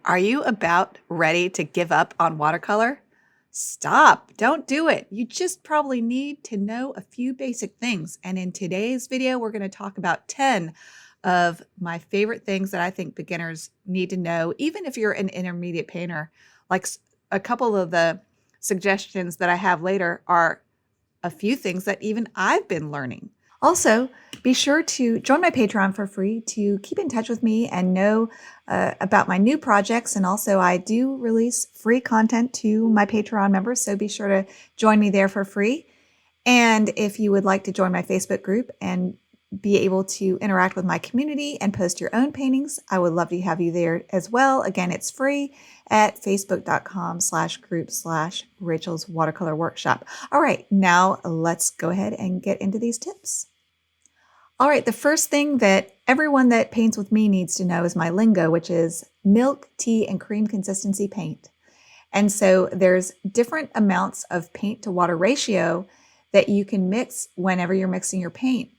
Are you about ready to give up on watercolor? Stop, don't do it. You just probably need to know a few basic things. And in today's video, we're going to talk about 10 of my favorite things that I think beginners need to know, even if you're an intermediate painter. Like a couple of the suggestions that I have later are a few things that even I've been learning. Also, be sure to join my Patreon for free to keep in touch with me and know about my new projects. And also, I do release free content to my Patreon members, so be sure to join me there for free. And if you would like to join my Facebook group and be able to interact with my community and post your own paintings, I would love to have you there as well. Again, it's free at facebook.com/group/Rachel's Watercolor Workshop. All right, now let's go ahead and get into these tips. All right, the first thing that everyone that paints with me needs to know is my lingo, which is milk, tea, and cream consistency paint. And so there's different amounts of paint to water ratio that you can mix whenever you're mixing your paint.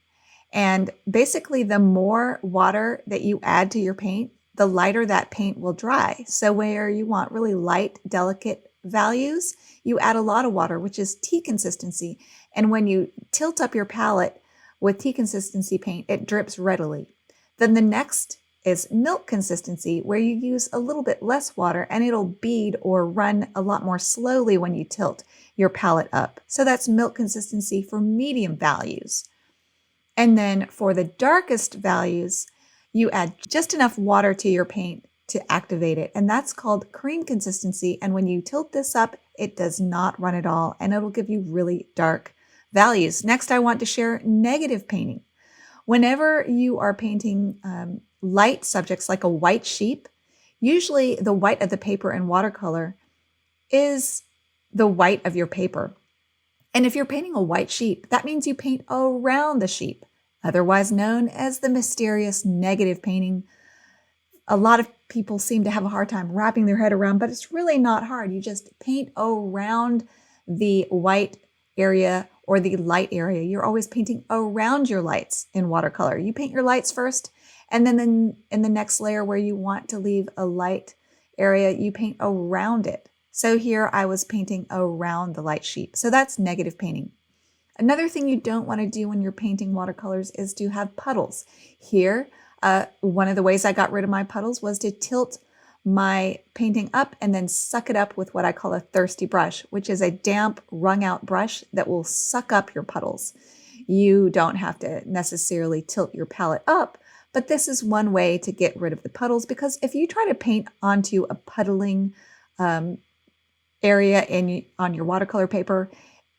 And basically, the more water that you add to your paint, the lighter that paint will dry. So where you want really light, delicate values, you add a lot of water, which is tea consistency. And when you tilt up your palette with tea consistency paint, it drips readily. Then the next is milk consistency, where you use a little bit less water and it'll bead or run a lot more slowly when you tilt your palette up. So that's milk consistency for medium values. And then for the darkest values, you add just enough water to your paint to activate it. And that's called cream consistency. And when you tilt this up, it does not run at all, and it'll give you really dark values. Next, I want to share negative painting. Whenever you are painting light subjects like a white sheep, usually the white of the paper in watercolor is the white of your paper. And if you're painting a white sheep, that means you paint around the sheep, otherwise known as the mysterious negative painting. A lot of people seem to have a hard time wrapping their head around, but it's really not hard. You just paint around the white area or the light area. You're always painting around your lights in watercolor. You paint your lights first, and then in the next layer where you want to leave a light area, you paint around it. So here I was painting around the light sheep. So that's negative painting. Another thing you don't want to do when you're painting watercolors is to have puddles. Here, one of the ways I got rid of my puddles was to tilt my painting up and then suck it up with what I call a thirsty brush, which is a damp, wrung out brush that will suck up your puddles. You don't have to necessarily tilt your palette up, but this is one way to get rid of the puddles, because if you try to paint onto a puddling area on your watercolor paper,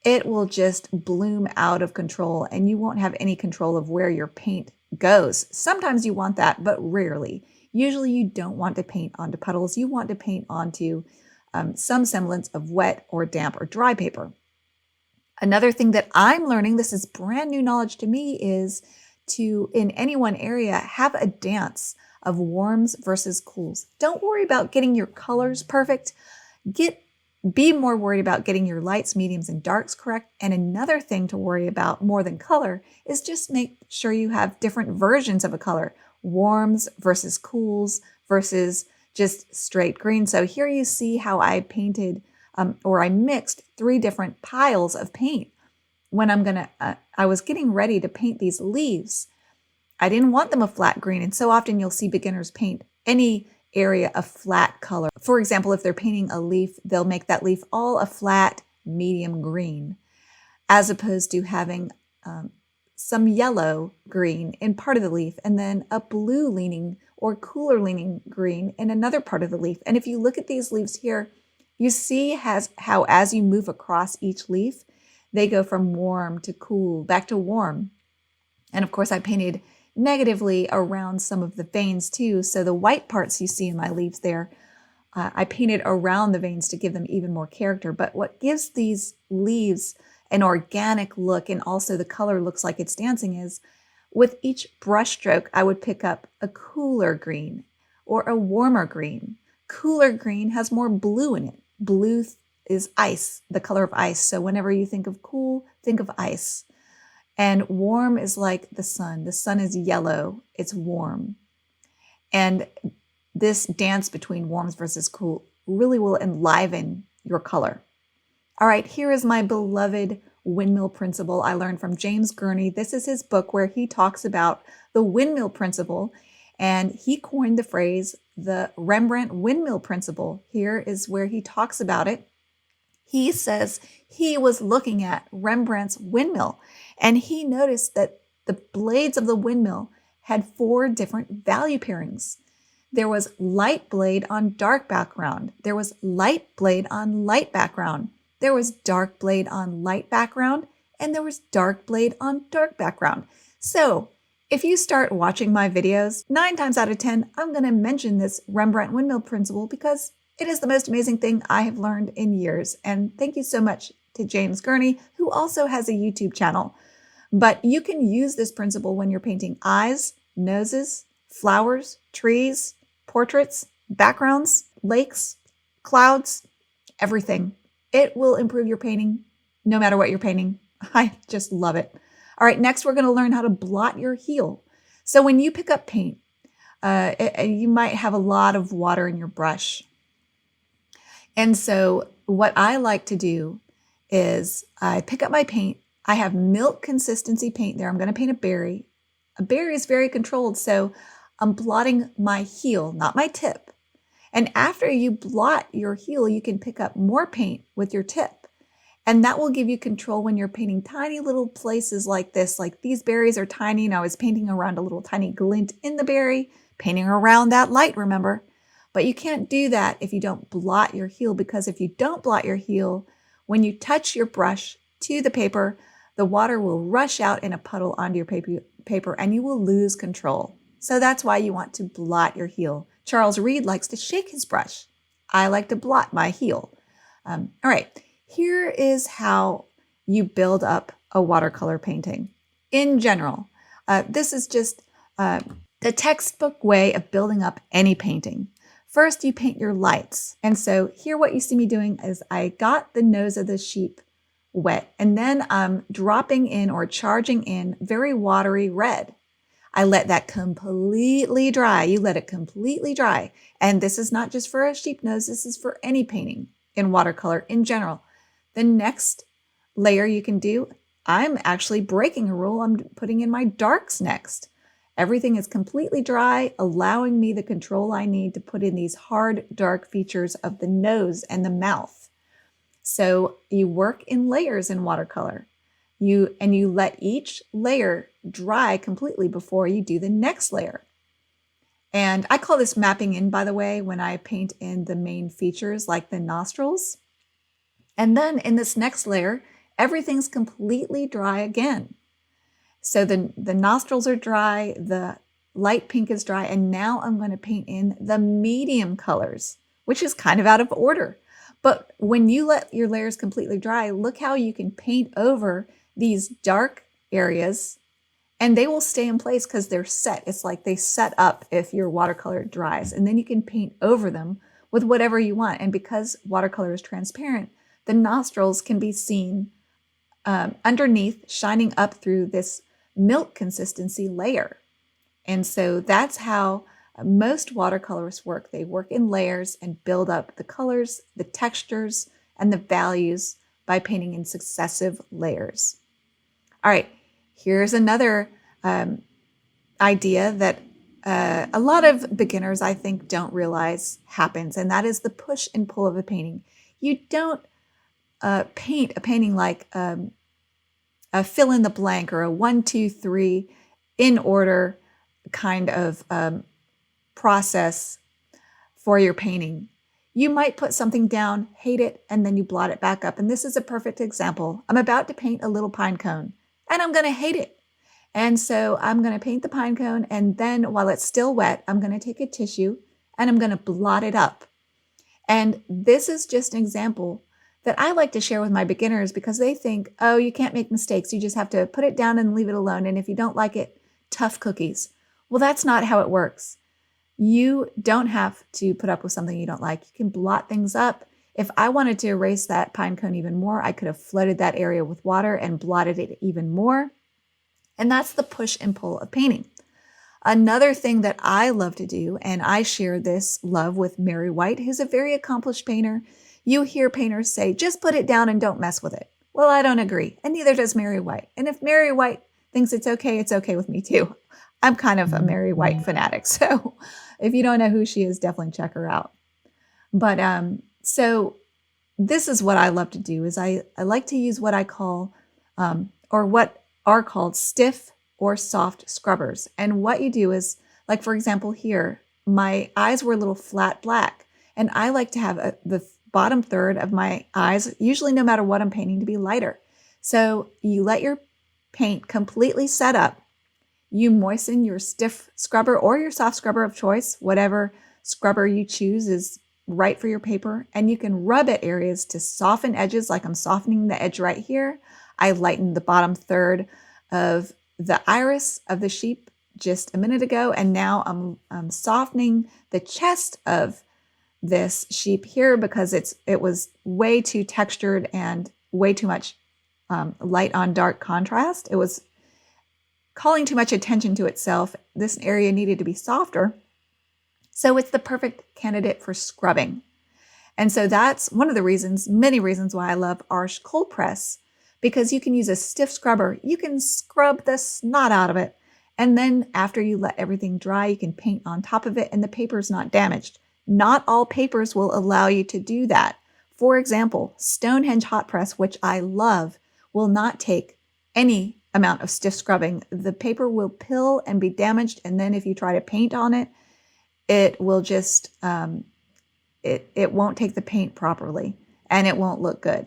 it will just bloom out of control and you won't have any control of where your paint goes. Sometimes you want that, but rarely. Usually you don't want to paint onto puddles. You want to paint onto some semblance of wet or damp or dry paper. Another thing that I'm learning, this is brand new knowledge to me, is to, in any one area, have a dance of warms versus cools. Don't worry about getting your colors perfect. Be more worried about getting your lights, mediums, and darks correct. And another thing to worry about more than color is just make sure you have different versions of a color. Warms versus cools versus just straight green. So here you see how I painted or I mixed 3 different piles of paint. When I was getting ready to paint these leaves, I didn't want them a flat green. And so often you'll see beginners paint any area a flat color. For example, if they're painting a leaf, they'll make that leaf all a flat medium green, as opposed to having some yellow green in part of the leaf and then a blue leaning or cooler leaning green in another part of the leaf. And if you look at these leaves here, you see how as you move across each leaf, they go from warm to cool, back to warm. And of course, I painted negatively around some of the veins too. So the white parts you see in my leaves there, I painted around the veins to give them even more character. But what gives these leaves an organic look and also the color looks like it's dancing is with each brush stroke, I would pick up a cooler green or a warmer green. Cooler green has more blue in it. Blue is ice, the color of ice. So whenever you think of cool, think of ice. And warm is like the sun. The sun is yellow. It's warm. And this dance between warm versus cool really will enliven your color. All right, here is my beloved windmill principle I learned from James Gurney. This is his book where he talks about the windmill principle, and he coined the phrase the Rembrandt windmill principle. Here is where he talks about it. He says he was looking at Rembrandt's windmill, and he noticed that the blades of the windmill had 4 different value pairings. There was light blade on dark background. There was light blade on light background. There was dark blade on light background, and there was dark blade on dark background. So if you start watching my videos, 9 times out of 10, I'm going to mention this Rembrandt windmill principle because it is the most amazing thing I have learned in years. And thank you so much to James Gurney, who also has a YouTube channel. But you can use this principle when you're painting eyes, noses, flowers, trees, portraits, backgrounds, lakes, clouds, everything. It will improve your painting no matter what you're painting. I just love it. All right, next we're going to learn how to blot your heel. So when you pick up paint, you might have a lot of water in your brush. And so what I like to do is I pick up my paint. I have milk consistency paint there. I'm going to paint a berry. A berry is very controlled, so I'm blotting my heel, not my tip. And after you blot your heel, you can pick up more paint with your tip. And that will give you control when you're painting tiny little places like this. Like these berries are tiny, and I was painting around a little tiny glint in the berry, painting around that light, remember? But you can't do that if you don't blot your heel, because if you don't blot your heel, when you touch your brush to the paper, the water will rush out in a puddle onto your paper and you will lose control. So that's why you want to blot your heel. Charles Reed likes to shake his brush. I like to blot my heel. All right, here is how you build up a watercolor painting. In general, this is just the textbook way of building up any painting. First, you paint your lights. And so here what you see me doing is I got the nose of the sheep wet, and then I'm dropping in or charging in very watery red. I let that completely dry. You let it completely dry. And this is not just for a sheep nose. This is for any painting in watercolor in general. The next layer you can do, I'm actually breaking a rule. I'm putting in my darks next. Everything is completely dry, allowing me the control I need to put in these hard, dark features of the nose and the mouth. So you work in layers in watercolor. You let each layer dry completely before you do the next layer. And I call this mapping in, by the way, when I paint in the main features like the nostrils. And then in this next layer, everything's completely dry again. So the nostrils are dry, the light pink is dry, and now I'm going to paint in the medium colors, which is kind of out of order. But when you let your layers completely dry, look how you can paint over these dark areas and they will stay in place because they're set. It's like they set up if your watercolor dries, and then you can paint over them with whatever you want. And because watercolor is transparent, the nostrils can be seen underneath, shining up through this milk consistency layer. And so that's how most watercolorists work. They work in layers and build up the colors, the textures, and the values by painting in successive layers. All right, here's another idea that a lot of beginners, I think, don't realize happens, and that is the push and pull of a painting. You don't paint a painting like a fill in the blank or a 1, 2, 3 in order kind of process for your painting. You might put something down, hate it, and then you blot it back up. And this is a perfect example. I'm about to paint a little pine cone, and I'm going to hate it. And so I'm going to paint the pine cone, and then while it's still wet, I'm going to take a tissue and I'm going to blot it up. And this is just an example that I like to share with my beginners because they think, oh, you can't make mistakes. You just have to put it down and leave it alone. And if you don't like it, tough cookies. Well, that's not how it works. You don't have to put up with something you don't like. You can blot things up. If I wanted to erase that pine cone even more, I could have flooded that area with water and blotted it even more. And that's the push and pull of painting. Another thing that I love to do, and I share this love with Mary White, who's a very accomplished painter. You hear painters say, just put it down and don't mess with it. Well, I don't agree, and neither does Mary White. And if Mary White thinks it's okay with me too. I'm kind of a Mary White fanatic, so if you don't know who she is, definitely check her out. But so this is what I love to do is I like to use what I call or what are called stiff or soft scrubbers. And what you do is, like for example here, my eyes were a little flat black, and I like to have the bottom third of my eyes, usually no matter what I'm painting, to be lighter. So you let your paint completely set up. You moisten your stiff scrubber or your soft scrubber of choice, whatever scrubber you choose is right for your paper, and you can rub at areas to soften edges, like I'm softening the edge right here. I lightened the bottom third of the iris of the sheep just a minute ago, and now I'm softening the chest of this sheep here because it was way too textured and way too much light on dark contrast. It was calling too much attention to itself. This area needed to be softer. So it's the perfect candidate for scrubbing. And so that's one of the reasons, many reasons why I love Arches cold press, because you can use a stiff scrubber. You can scrub the snot out of it. And then after you let everything dry, you can paint on top of it and the paper is not damaged. Not all papers will allow you to do that. For example, Stonehenge hot press, which I love, will not take any amount of stiff scrubbing. The paper will pill and be damaged. And then if you try to paint on it, it will just, it won't take the paint properly and it won't look good.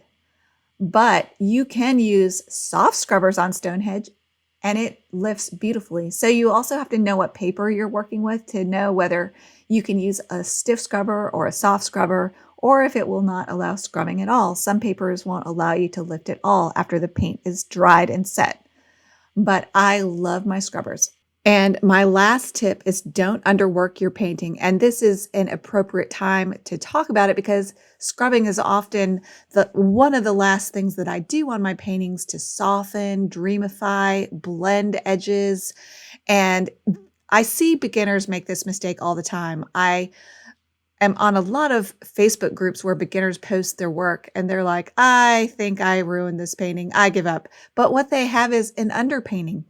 But you can use soft scrubbers on Stonehenge and it lifts beautifully. So you also have to know what paper you're working with to know whether you can use a stiff scrubber or a soft scrubber, or if it will not allow scrubbing at all. Some papers won't allow you to lift at all after the paint is dried and set. But I love my scrubbers. And my last tip is don't underwork your painting. And this is an appropriate time to talk about it because scrubbing is often one of the last things that I do on my paintings to soften, dreamify, blend edges. And I see beginners make this mistake all the time. I am on a lot of Facebook groups where beginners post their work and they're like, I think I ruined this painting. I give up. But what they have is an underpainting.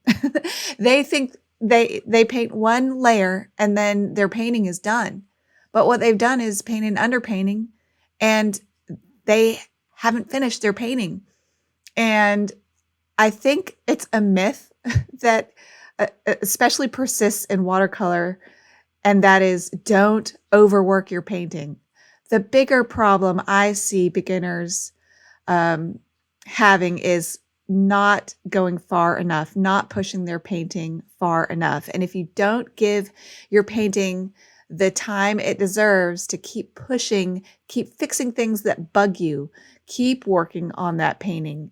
They think they paint one layer and then their painting is done. But what they've done is paint an underpainting and they haven't finished their painting. And I think it's a myth that especially persists in watercolor, and that is don't overwork your painting. The bigger problem I see beginners having is not going far enough, not pushing their painting far enough. And if you don't give your painting the time it deserves to keep pushing, keep fixing things that bug you, keep working on that painting,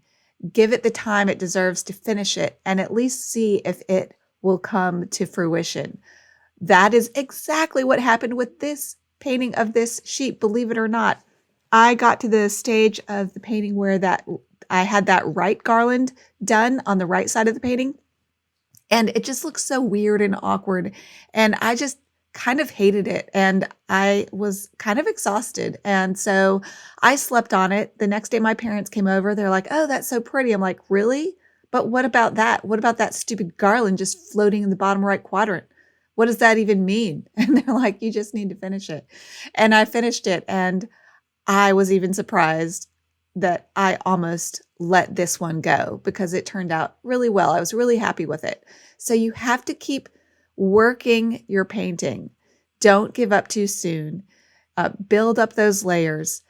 give it the time it deserves to finish it, and at least see if it will come to fruition. That is exactly what happened with this painting of this sheep, believe it or not. I got to the stage of the painting where I had that right garland done on the right side of the painting, and it just looked so weird and awkward, and I just kind of hated it, and I was kind of exhausted, and so I slept on it. The next day my parents came over. They're like, oh, that's so pretty. I'm like, really? But what about that? What about that stupid garland just floating in the bottom right quadrant? What does that even mean? And they're like, you just need to finish it. And I finished it, and I was even surprised that I almost let this one go because it turned out really well. I was really happy with it. So you have to keep working your painting. Don't give up too soon. Build up those layers.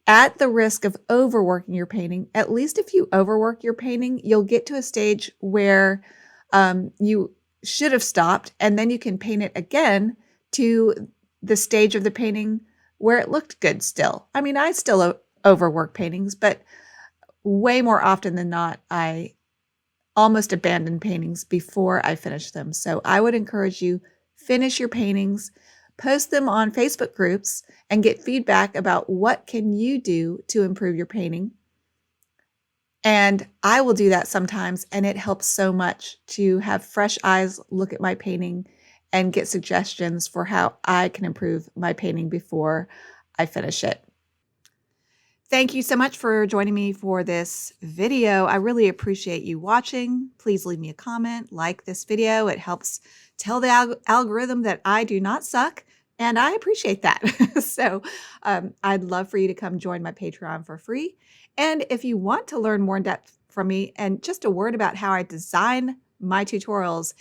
At the risk of overworking your painting, at least if you overwork your painting, you'll get to a stage where you should have stopped, and then you can paint it again to the stage of the painting where it looked good still. I mean, I still overwork paintings, but way more often than not, I almost abandon paintings before I finish them. So I would encourage you, finish your paintings, post them on Facebook groups, and get feedback about what can you do to improve your painting. And I will do that sometimes, and it helps so much to have fresh eyes look at my painting and get suggestions for how I can improve my painting before I finish it. Thank you so much for joining me for this video. I really appreciate you watching. Please leave me a comment, like this video. It helps tell the algorithm that I do not suck, and I appreciate that. So I'd love for you to come join my Patreon for free. And if you want to learn more in depth from me and just a word about how I design my tutorials,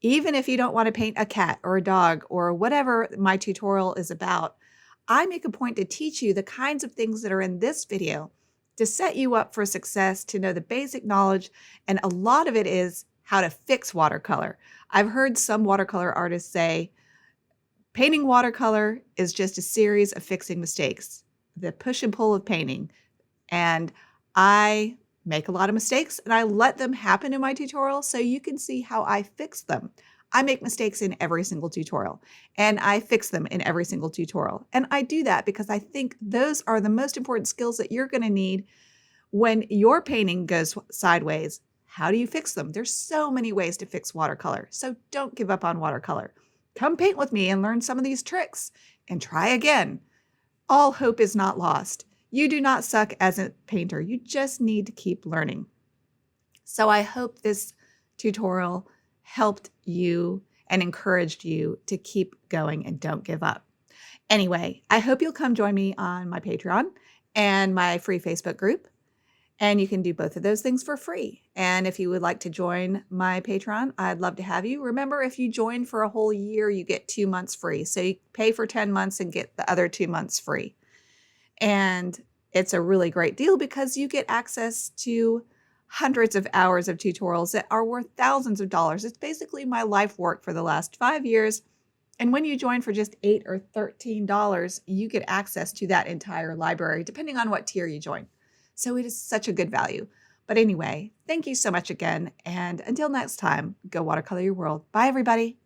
even if you don't want to paint a cat or a dog or whatever my tutorial is about, I make a point to teach you the kinds of things that are in this video to set you up for success, to know the basic knowledge, and a lot of it is how to fix watercolor. I've heard some watercolor artists say, painting watercolor is just a series of fixing mistakes, the push and pull of painting. And I make a lot of mistakes and I let them happen in my tutorial so you can see how I fix them. I make mistakes in every single tutorial and I fix them in every single tutorial. And I do that because I think those are the most important skills that you're going to need when your painting goes sideways. How do you fix them? There's so many ways to fix watercolor. So don't give up on watercolor. Come paint with me and learn some of these tricks and try again. All hope is not lost. You do not suck as a painter. You just need to keep learning. So I hope this tutorial helped you and encouraged you to keep going and don't give up. Anyway, I hope you'll come join me on my Patreon and my free Facebook group. And you can do both of those things for free. And if you would like to join my Patreon, I'd love to have you. Remember, if you join for a whole year, you get 2 months free. So you pay for 10 months and get the other 2 months free. And it's a really great deal because you get access to hundreds of hours of tutorials that are worth thousands of dollars. It's basically my life work for the last 5 years. And when you join for just $8 or $13, you get access to that entire library, depending on what tier you join. So it is such a good value. But anyway, thank you so much again. And until next time, go watercolor your world. Bye, everybody.